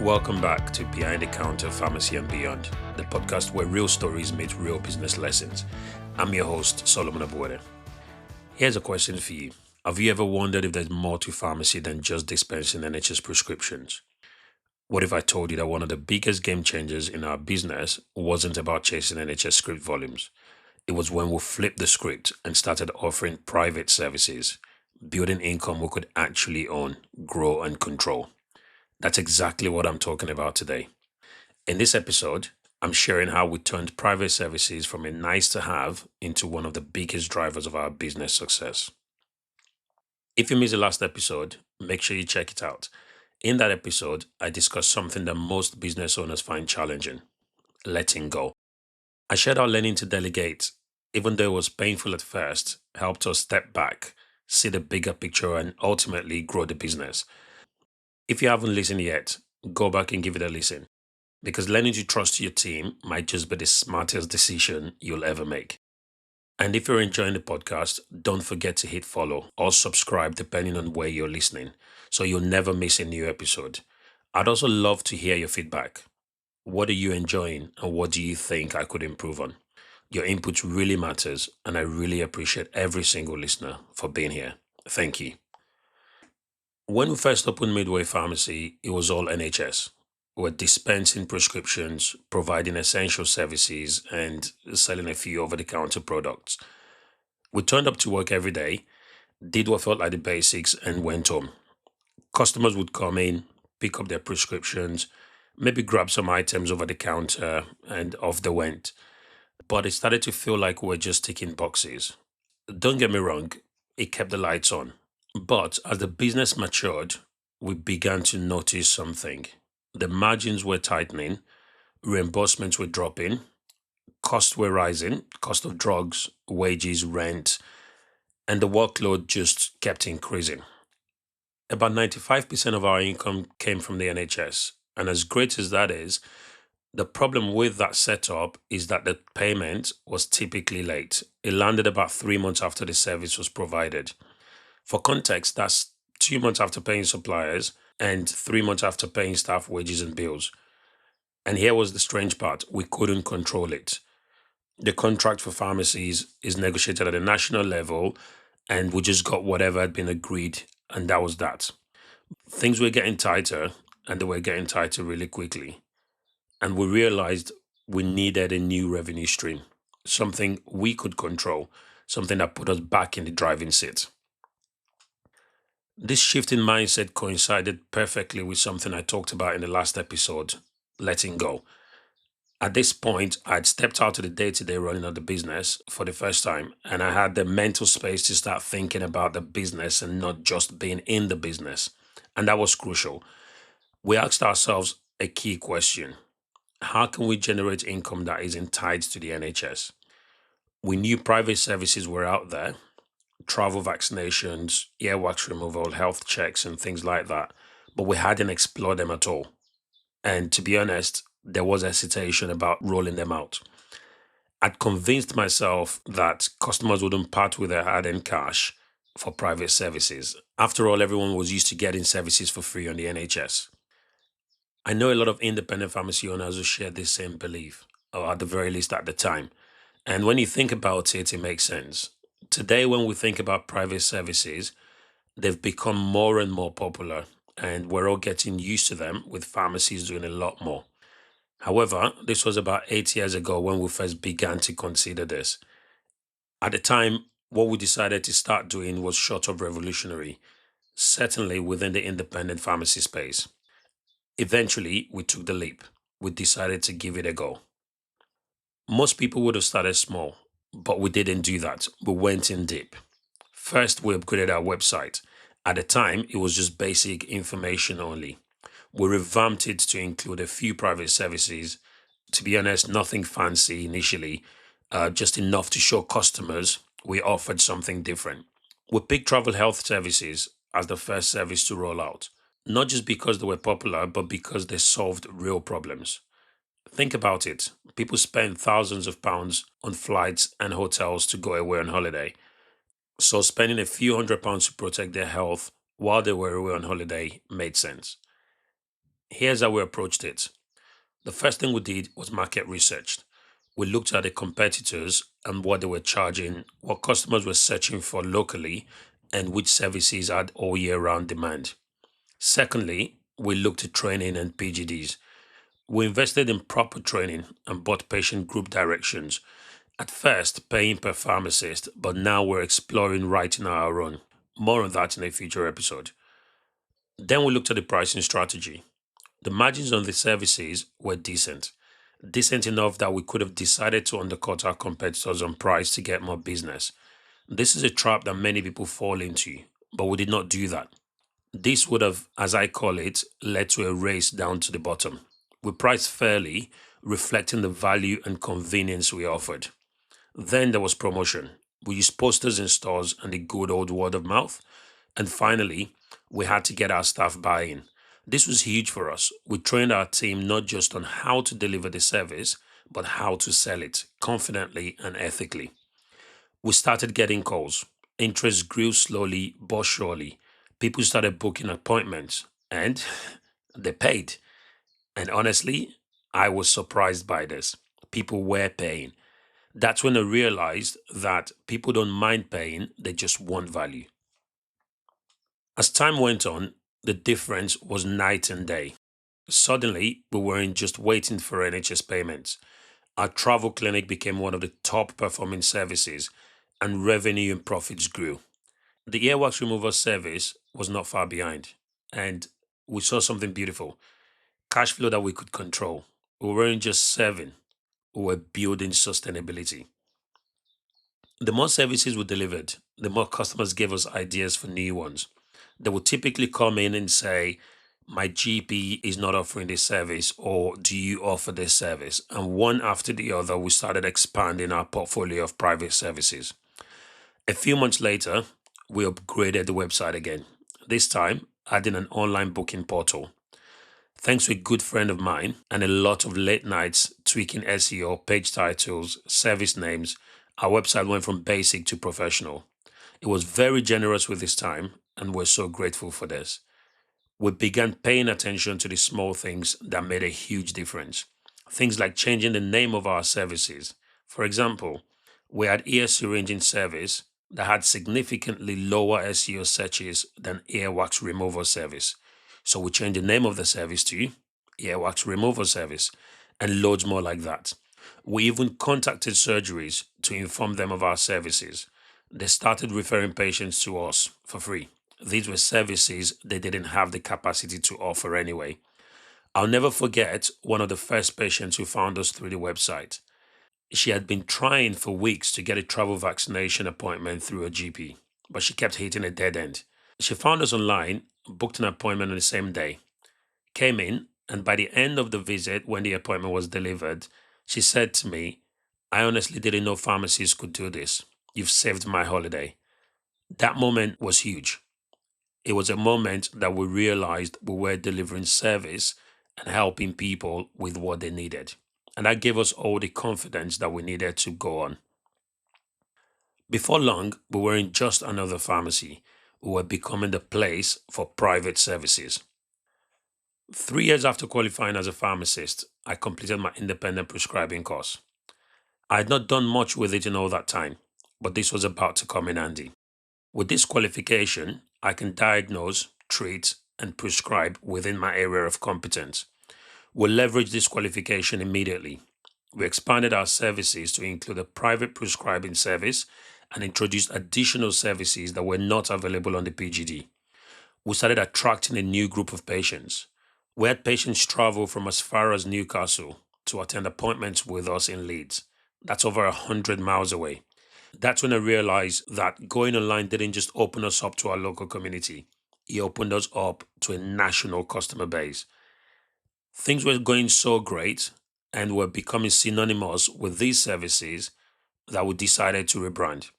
Welcome back to Behind the Counter Pharmacy and Beyond, the podcast where real stories meet real business lessons. I'm your host, Solomon Abuede. Here's a question for you. Have you ever wondered if there's more to pharmacy than just dispensing NHS prescriptions? What if I told you that one of the biggest game changers in our business wasn't about chasing NHS script volumes? It was when we flipped the script and started offering private services, building income we could actually own, grow, and control. That's exactly what I'm talking about today. In this episode, I'm sharing how we turned private services from a nice to have into one of the biggest drivers of our business success. If you missed the last episode, make sure you check it out. In that episode, I discussed something that most business owners find challenging: letting go. I shared how learning to delegate, even though it was painful at first, helped us step back, see the bigger picture, and ultimately grow the business. If you haven't listened yet, go back and give it a listen, because learning to trust your team might just be the smartest decision you'll ever make. And if you're enjoying the podcast, don't forget to hit follow or subscribe depending on where you're listening, so you'll never miss a new episode. I'd also love to hear your feedback. What are you enjoying and what do you think I could improve on? Your input really matters, and I really appreciate every single listener for being here. Thank you. When we first opened Midway Pharmacy, it was all NHS. We're dispensing prescriptions, providing essential services, and selling a few over the counter products. We turned up to work every day, did what felt like the basics, and went home. Customers would come in, pick up their prescriptions, maybe grab some items over the counter, and off they went. But it started to feel like we were just ticking boxes. Don't get me wrong, it kept the lights on. But as the business matured, we began to notice something. The margins were tightening, reimbursements were dropping, costs were rising, cost of drugs, wages, rent, and the workload just kept increasing. About 95% of our income came from the NHS. And as great as that is, the problem with that setup is that the payment was typically late. It landed about 3 months after the service was provided. For context, that's 2 months after paying suppliers and 3 months after paying staff wages and bills. And here was the strange part: we couldn't control it. The contract for pharmacies is negotiated at a national level, and we just got whatever had been agreed, and that was that. Things were getting tighter, and they were getting tighter really quickly. And we realized we needed a new revenue stream, something we could control, something that put us back in the driving seat. This shift in mindset coincided perfectly with something I talked about in the last episode: letting go. At this point, I'd stepped out of the day-to-day running of the business for the first time, and I had the mental space to start thinking about the business and not just being in the business. And that was crucial. We asked ourselves a key question: how can we generate income that isn't tied to the NHS? We knew private services were out there: travel vaccinations, earwax removal, health checks, and things like that, but we hadn't explored them at all. And to be honest, there was hesitation about rolling them out. I'd convinced myself that customers wouldn't part with their hard-earned cash for private services. After all, everyone was used to getting services for free on the NHS. I know a lot of independent pharmacy owners who share this same belief, or at the very least at the time. And when you think about it, it makes sense. Today, when we think about private services, they've become more and more popular, and we're all getting used to them, with pharmacies doing a lot more. However, this was about 8 years ago when we first began to consider this. At the time, what we decided to start doing was short of revolutionary, certainly within the independent pharmacy space. Eventually, we took the leap. We decided to give it a go. Most people would have started small, but we didn't do that. We went in deep. First, we upgraded our website. At the time, it was just basic information only. We revamped it to include a few private services. To be honest, nothing fancy initially, just enough to show customers we offered something different. We picked travel health services as the first service to roll out, not just because they were popular, but because they solved real problems. Think about it. People spend thousands of pounds on flights and hotels to go away on holiday. So spending a few £100s to protect their health while they were away on holiday made sense. Here's how we approached it. The first thing we did was market research. We looked at the competitors and what they were charging, what customers were searching for locally, and which services had all year round demand. Secondly, we looked at training and PGDs. We invested in proper training and bought patient group directions. At first, paying per pharmacist, but now we're exploring writing our own. More on that in a future episode. Then we looked at the pricing strategy. The margins on the services were decent enough that we could have decided to undercut our competitors on price to get more business. This is a trap that many people fall into, but we did not do that. This would have, as I call it, led to a race down to the bottom. We priced fairly, reflecting the value and convenience we offered. Then there was promotion. We used posters in stores and the good old word of mouth. And finally, we had to get our staff buy-in. This was huge for us. We trained our team not just on how to deliver the service, but how to sell it confidently and ethically. We started getting calls. Interest grew slowly but surely. People started booking appointments and they paid. And honestly, I was surprised by this. People were paying. That's when I realized that people don't mind paying, they just want value. As time went on, the difference was night and day. Suddenly, we weren't just waiting for NHS payments. Our travel clinic became one of the top performing services, and revenue and profits grew. The earwax removal service was not far behind, and we saw something beautiful, cash flow that we could control. We weren't just serving, we were building sustainability. The more services we delivered, the more customers gave us ideas for new ones. They would typically come in and say, my GP is not offering this service, or do you offer this service? And one after the other, we started expanding our portfolio of private services. A few months later, we upgraded the website again, this time adding an online booking portal. Thanks to a good friend of mine and a lot of late nights tweaking SEO, page titles, service names, our website went from basic to professional. It was very generous with his time, and we're so grateful for this. We began paying attention to the small things that made a huge difference. Things like changing the name of our services. For example, we had ear syringing service that had significantly lower SEO searches than earwax removal service. So we changed the name of the service to earwax removal service and loads more like that. We even contacted surgeries to inform them of our services. They started referring patients to us for free. These were services they didn't have the capacity to offer anyway. I'll never forget one of the first patients who found us through the website. She had been trying for weeks to get a travel vaccination appointment through a GP, but she kept hitting a dead end. She found us online, booked an appointment on the same day, came in, and by the end of the visit, when the appointment was delivered, she said to me, I honestly didn't know pharmacies could do this. You've saved my holiday. That moment was huge. It was a moment that we realized we were delivering service and helping people with what they needed. And that gave us all the confidence that we needed to go on. Before long, we weren't just another pharmacy. We were becoming the place for private services. 3 years after qualifying as a pharmacist, I completed my independent prescribing course. I had not done much with it in all that time, but this was about to come in handy. With this qualification, I can diagnose, treat, and prescribe within my area of competence. We leveraged this qualification immediately. We expanded our services to include a private prescribing service and introduced additional services that were not available on the PGD. We started attracting a new group of patients. We had patients travel from as far as Newcastle to attend appointments with us in Leeds. That's over 100 miles away. That's when I realized that going online didn't just open us up to our local community, it opened us up to a national customer base. Things were going so great and were becoming synonymous with these services that we decided to rebrand.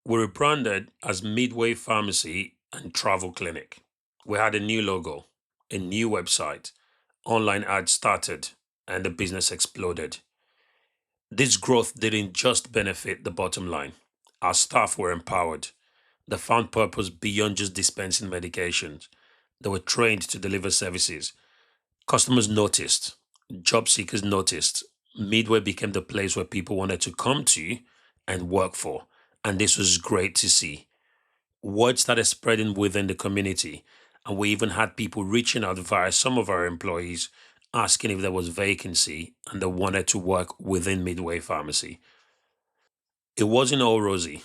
We rebranded as Midway Pharmacy and Travel Clinic. We had a new logo, a new website, online ads started, and the business exploded. This growth didn't just benefit the bottom line. Our staff were empowered. They found purpose beyond just dispensing medications. They were trained to deliver services. Customers noticed, job seekers noticed. Midway became the place where people wanted to come to and work for. And this was great to see. Word started spreading within the community, and we even had people reaching out via some of our employees asking if there was vacancy and they wanted to work within Midway Pharmacy. It wasn't all rosy.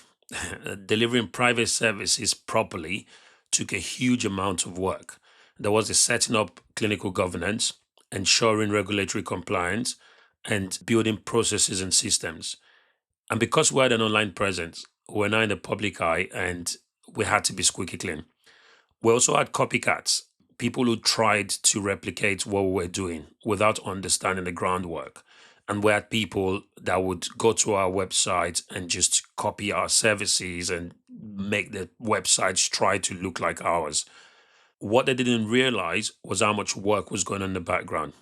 Delivering private services properly took a huge amount of work. There was the setting up clinical governance, ensuring regulatory compliance, and building processes and systems. And because we had an online presence, we're now in the public eye and we had to be squeaky clean. We also had copycats, people who tried to replicate what we were doing without understanding the groundwork. And we had people that would go to our website and just copy our services and make the websites try to look like ours. What they didn't realize was how much work was going on in the background.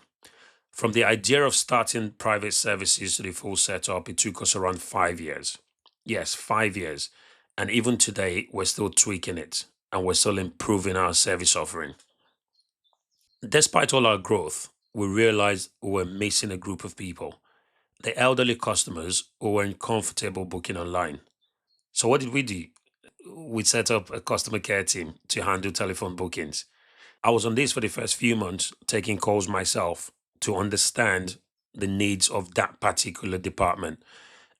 From the idea of starting private services to the full setup, it took us around 5 years. Yes, 5 years. And even today, we're still tweaking it and we're still improving our service offering. Despite all our growth, we realized we were missing a group of people, the elderly customers who weren't comfortable booking online. So, what did we do? We set up a customer care team to handle telephone bookings. I was on this for the first few months, taking calls myself to understand the needs of that particular department.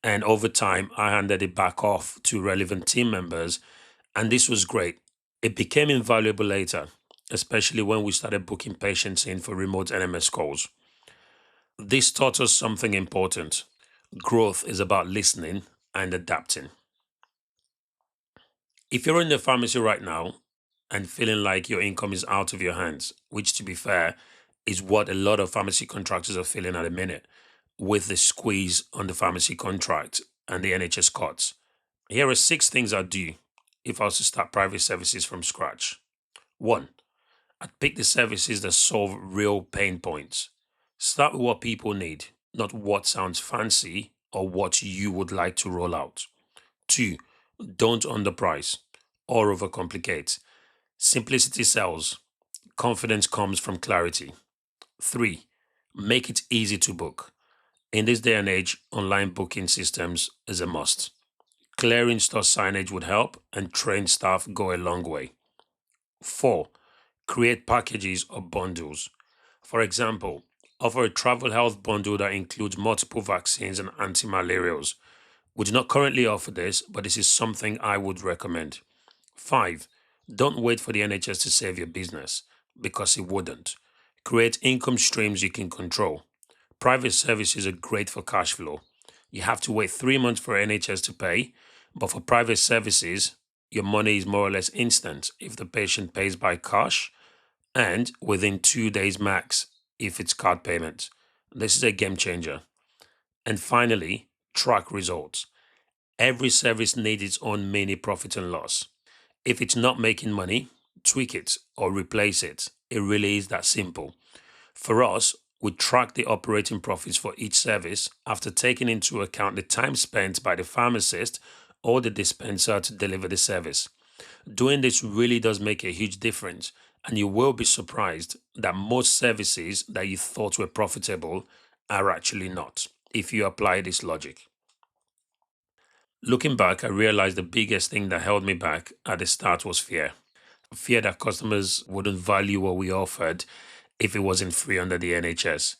And over time, I handed it back off to relevant team members. And this was great. It became invaluable later, especially when we started booking patients in for remote NMS calls. This taught us something important. Growth is about listening and adapting. If you're in the pharmacy right now and feeling like your income is out of your hands, which to be fair is what a lot of pharmacy contractors are feeling at the minute with the squeeze on the pharmacy contract and the NHS cuts, here are 6 things I'd do if I was to start private services from scratch. One, I'd pick the services that solve real pain points. Start with what people need, not what sounds fancy or what you would like to roll out. Two, don't underprice or overcomplicate. Simplicity sells. Confidence comes from clarity. Three, make it easy to book. In this day and age, online booking systems is a must. Clear in-store signage would help, and trained staff go a long way. Four, create packages or bundles. For example, offer a travel health bundle that includes multiple vaccines and anti-malarials. We do not currently offer this, but this is something I would recommend. Five, don't wait for the NHS to save your business because it wouldn't. Create income streams you can control. Private services are great for cash flow. You have to wait 3 months for NHS to pay, but for private services, your money is more or less instant if the patient pays by cash and within 2 days max if it's card payment. This is a game changer. And finally, track results. Every service needs its own mini profit and loss. If it's not making money, tweak it or replace it. It really is that simple. For us, we track the operating profits for each service after taking into account the time spent by the pharmacist or the dispenser to deliver the service. Doing this really does make a huge difference, and you will be surprised that most services that you thought were profitable are actually not if you apply this logic. Looking back, I realized the biggest thing that held me back at the start was fear. Fear that customers wouldn't value what we offered if it wasn't free under the NHS.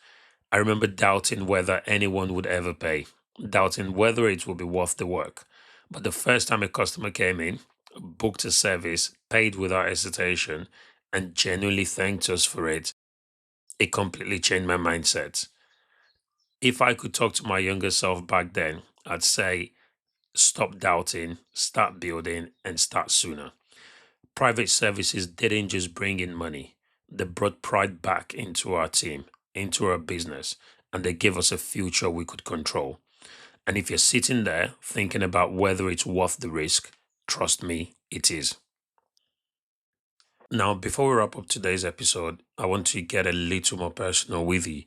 I remember doubting whether anyone would ever pay, doubting whether it would be worth the work. But the first time a customer came in, booked a service, paid without hesitation, and genuinely thanked us for it, it completely changed my mindset. If I could talk to my younger self back then, I'd say stop doubting, start building, and start sooner. Private services didn't just bring in money, they brought pride back into our team, into our business, and they gave us a future we could control. And if you're sitting there thinking about whether it's worth the risk, trust me, it is. Now, before we wrap up today's episode, I want to get a little more personal with you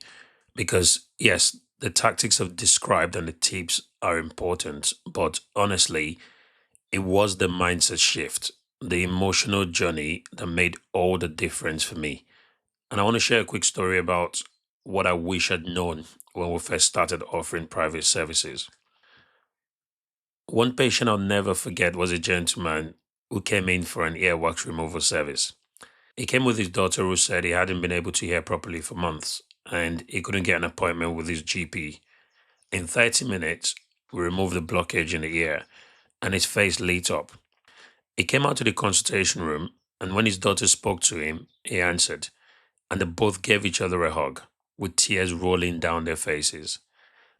because, yes, the tactics I've described and the tips are important, but honestly, it was the mindset shift, the emotional journey that made all the difference for me. And I want to share a quick story about what I wish I'd known when we first started offering private services. One patient I'll never forget was a gentleman who came in for an earwax removal service. He came with his daughter who said he hadn't been able to hear properly for months and he couldn't get an appointment with his GP. In 30 minutes, we removed the blockage in the ear and his face lit up. He came out to the consultation room, and when his daughter spoke to him, he answered, and they both gave each other a hug, with tears rolling down their faces.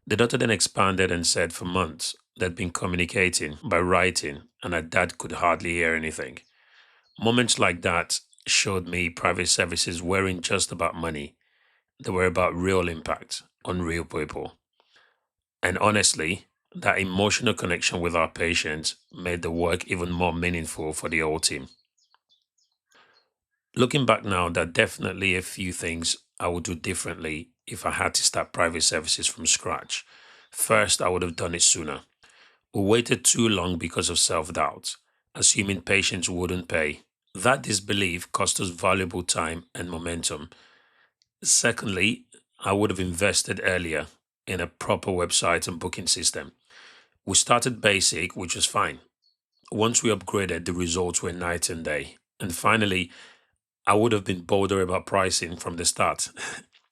The daughter then expanded and said for months they'd been communicating by writing, and her dad could hardly hear anything. Moments like that showed me private services weren't just about money, they were about real impact on real people. And honestly, that emotional connection with our patients made the work even more meaningful for the whole team. Looking back now, there are definitely a few things I would do differently if I had to start private services from scratch. First, I would have done it sooner. We waited too long because of self-doubt, assuming patients wouldn't pay. That disbelief cost us valuable time and momentum. Secondly, I would have invested earlier in a proper website and booking system. We started basic, which was fine. Once we upgraded, the results were night and day. And finally, I would have been bolder about pricing from the start.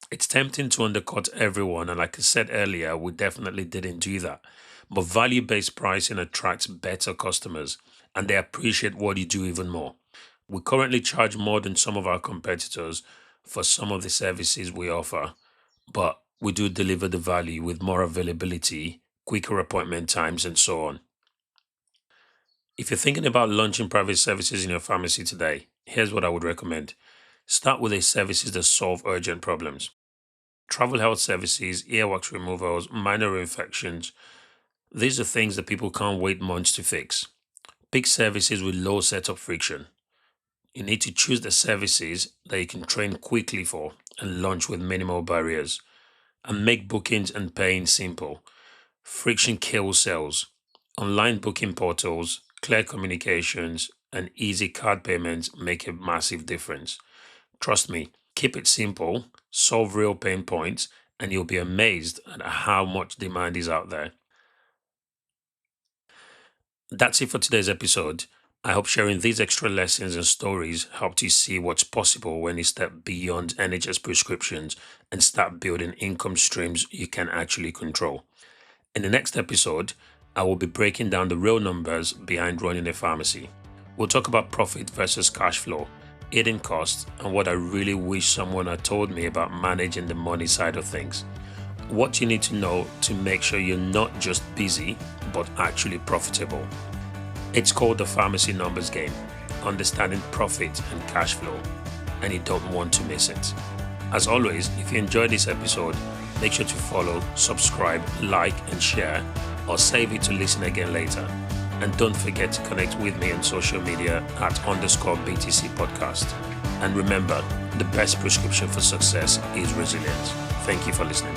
It's tempting to undercut everyone, and like I said earlier, we definitely didn't do that. But value-based pricing attracts better customers, and they appreciate what you do even more. We currently charge more than some of our competitors for some of the services we offer, but we do deliver the value with more availability, quicker appointment times, and so on. If you're thinking about launching private services in your pharmacy today, here's what I would recommend. Start with the services that solve urgent problems. Travel health services, earwax removals, minor infections. These are things that people can't wait months to fix. Pick services with low setup friction. You need to choose the services that you can train quickly for and launch with minimal barriers. And make bookings and paying simple. Friction kills sales. Online booking portals, clear communications, and easy card payments make a massive difference. Trust me, keep it simple, solve real pain points, and you'll be amazed at how much demand is out there. That's it for today's episode. I hope sharing these extra lessons and stories helped you see what's possible when you step beyond NHS prescriptions and start building income streams you can actually control. In the next episode, I will be breaking down the real numbers behind running a pharmacy. We'll talk about profit versus cash flow, hidden costs, and what I really wish someone had told me about managing the money side of things. What you need to know to make sure you're not just busy, but actually profitable. It's called the pharmacy numbers game, understanding profit and cash flow, and you don't want to miss it. As always, if you enjoyed this episode, make sure to follow, subscribe, like, and share, or save it to listen again later. And don't forget to connect with me on social media at _BTC podcast. And remember, the best prescription for success is resilience. Thank you for listening.